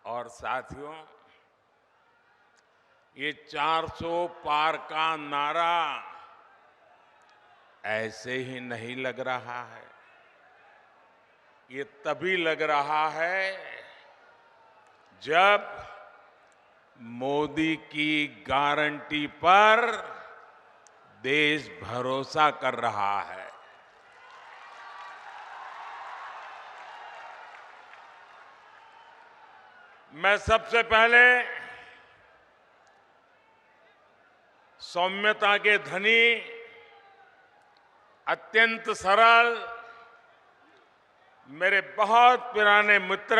और साथियों, ये 400 पार का नारा ऐसे ही नहीं लग रहा है। ये तभी लग रहा है जब मोदी की गारंटी पर देश भरोसा कर रहा है। मैं सबसे पहले सौम्यता के धनी, अत्यंत सरल, मेरे बहुत पुराने मित्र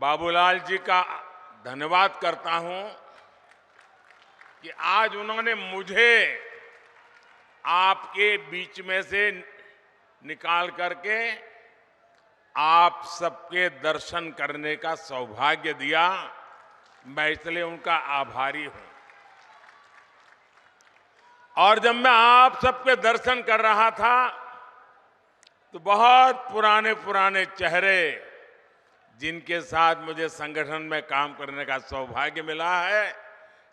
बाबूलाल जी का धन्यवाद करता हूं कि आज उन्होंने मुझे आपके बीच में से निकाल करके आप सबके दर्शन करने का सौभाग्य दिया। मैं इसलिए उनका आभारी हूं। और जब मैं आप सबके दर्शन कर रहा था तो बहुत पुराने पुराने चेहरे, जिनके साथ मुझे संगठन में काम करने का सौभाग्य मिला है,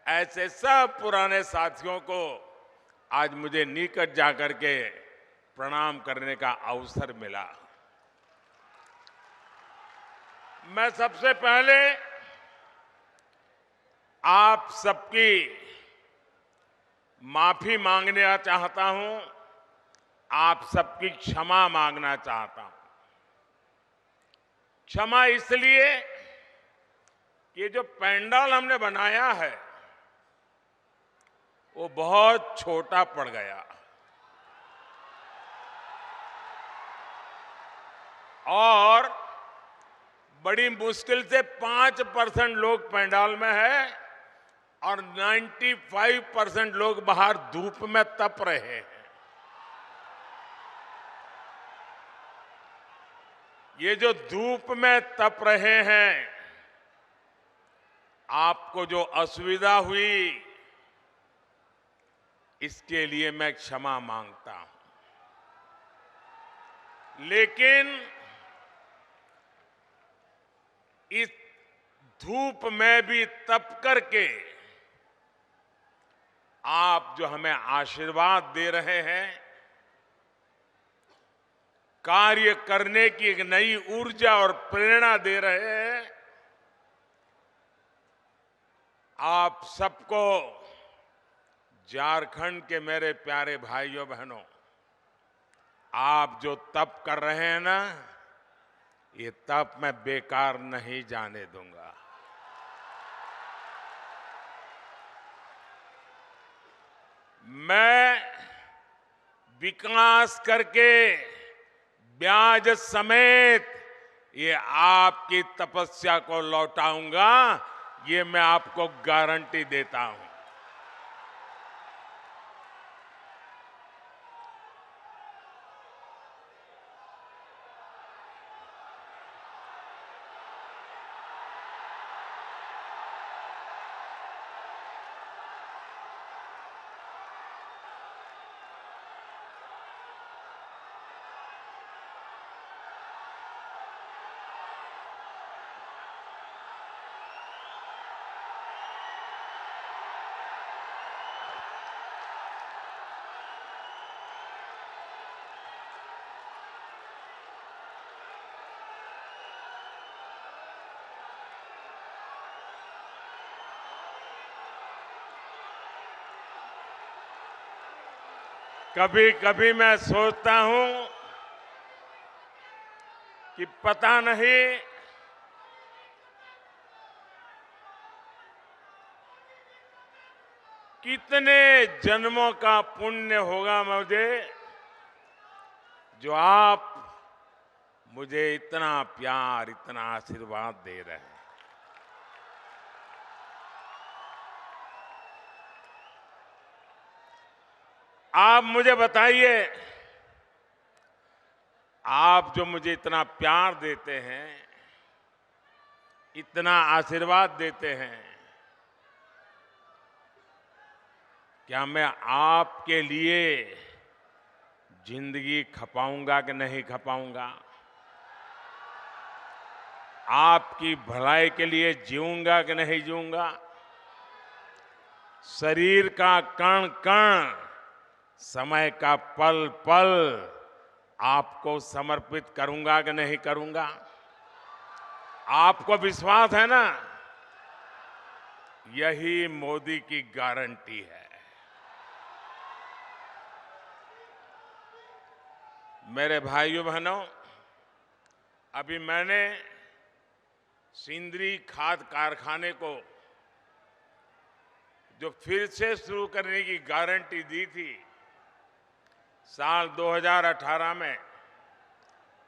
ऐसे सब पुराने साथियों को आज मुझे निकट जाकर के प्रणाम करने का अवसर मिला। मैं सबसे पहले आप सबकी माफी मांगना चाहता हूं, आप सबकी क्षमा मांगना चाहता हूं। क्षमा इसलिए कि ये जो पंडाल हमने बनाया है वो बहुत छोटा पड़ गया और बड़ी मुश्किल से 5% लोग पंडाल में है और 95% लोग बाहर धूप में तप रहे हैं। ये जो धूप में तप रहे हैं, आपको जो असुविधा हुई, इसके लिए मैं क्षमा मांगता हूं। लेकिन इस धूप में भी तप करके आप जो हमें आशीर्वाद दे रहे हैं, कार्य करने की एक नई ऊर्जा और प्रेरणा दे रहे हैं, आप सबको, झारखंड के मेरे प्यारे भाइयों बहनों, आप जो तप कर रहे हैं ना, ये तप मैं बेकार नहीं जाने दूंगा। मैं विकास करके ब्याज समेत ये आपकी तपस्या को लौटाऊंगा, ये मैं आपको गारंटी देता हूं। कभी कभी मैं सोचता हूं कि पता नहीं कितने जन्मों का पुण्य होगा मुझे, जो आप मुझे इतना प्यार, इतना आशीर्वाद दे रहे हैं। आप मुझे बताइए, आप जो मुझे इतना प्यार देते हैं, इतना आशीर्वाद देते हैं, क्या मैं आपके लिए जिंदगी खपाऊंगा कि नहीं खपाऊंगा? आपकी भलाई के लिए जीऊंगा कि नहीं जीऊंगा, शरीर का कण कण, समय का पल पल आपको समर्पित करूंगा कि नहीं करूंगा। आपको विश्वास है ना? यही मोदी की गारंटी है। मेरे भाइयों बहनों, अभी मैंने सिंदरी खाद कारखाने को जो फिर से शुरू करने की गारंटी दी थी, साल 2018 में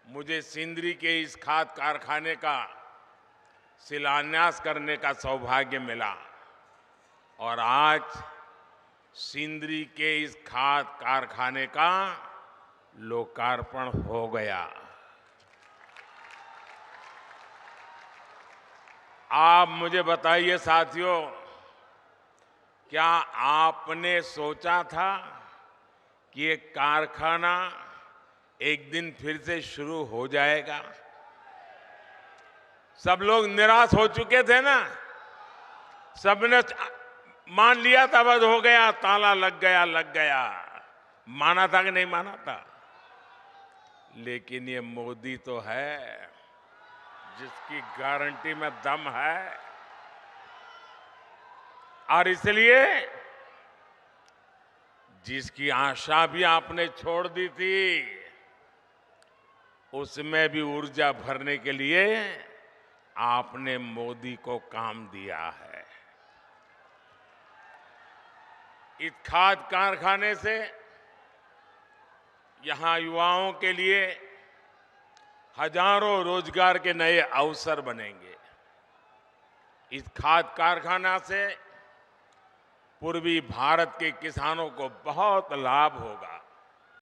मुझे सिंदरी के इस खाद कारखाने का शिलान्यास करने का सौभाग्य मिला और आज सिंदरी के इस खाद कारखाने का लोकार्पण हो गया। आप मुझे बताइए साथियों, क्या आपने सोचा था कि ये कारखाना एक दिन फिर से शुरू हो जाएगा? सब लोग निराश हो चुके थे ना, सबने मान लिया था बस हो गया, ताला लग गया। माना था कि नहीं माना था? लेकिन ये मोदी तो है जिसकी गारंटी में दम है, और इसलिए जिसकी आशा भी आपने छोड़ दी थी, उसमें भी ऊर्जा भरने के लिए आपने मोदी को काम दिया है। इस खाद कारखाने से यहां युवाओं के लिए हजारों रोजगार के नए अवसर बनेंगे। इस खाद कारखाना से पूर्वी भारत के किसानों को बहुत लाभ होगा।